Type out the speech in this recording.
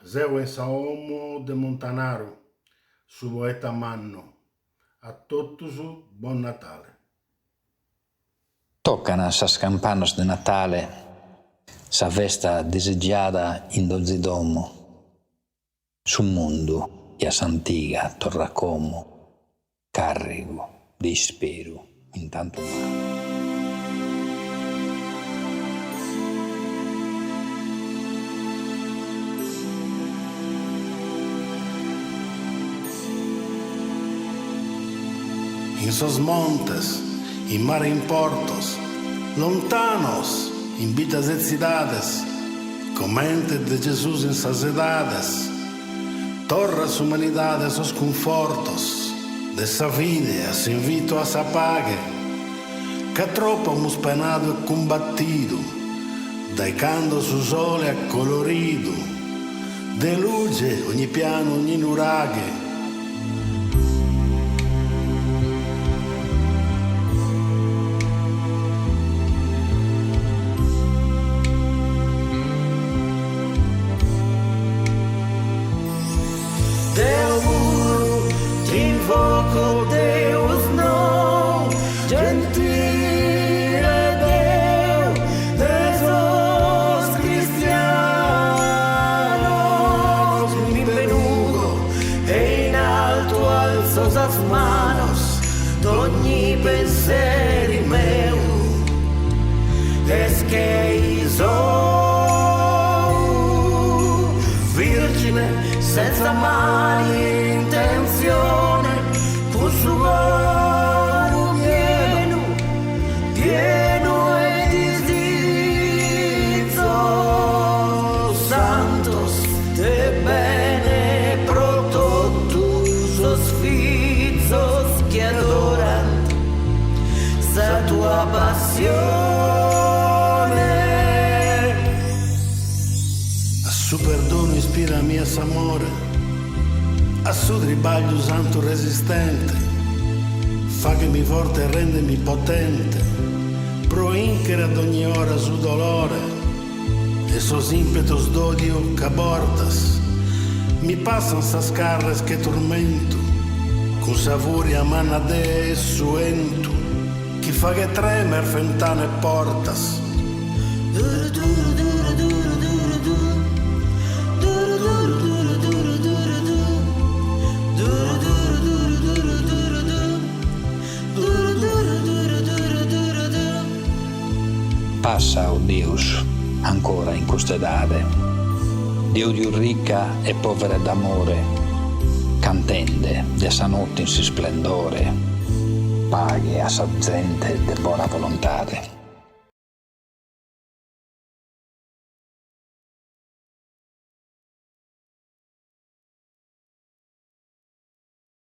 Zeu e Saomo de Montanaro, su poeta Manno, a totus bon Natale. Toccano sas campanas de Natale, sa festa deseggiata in dozi domo, su mundu e a s'antiga torra como, carico di isperu in tanto male. In sos montes, in mare in portos, lontanos, in vitas et cidades, comente de Jesús en sas edades, torras humanidades os confortos, de sa vida as invito a sa pague, que troppo hemos penado e combattido, dai cando su sole accolorido, de luce ogni piano, ogni nuraghe. Invoco Deus não, gentile Deus, desos cristianos, mi bendigo e in alto alzo as manos d'ogni pensieri meu, es che sou virgine senza mai intenzione, con suo cuore pieno e disizzo, santos de bene protottus sfizzos che adoran sa tua passione. A su perdono ispira mia s'amore, a su tribaglio santo resistente, fa che mi forte e rendemi potente, pro inchere ad ogni ora su dolore, e sos impetos d'odio che abortas, mi passan sas carres che tormento, con sa furia manna de e suento, chi fa che tremer fentane portas. Passa, o Deus, ancora in custodade, Dio di ricca e povera d'amore, cantende de sa notte in si splendore, paghe a sa gente de buona volontà.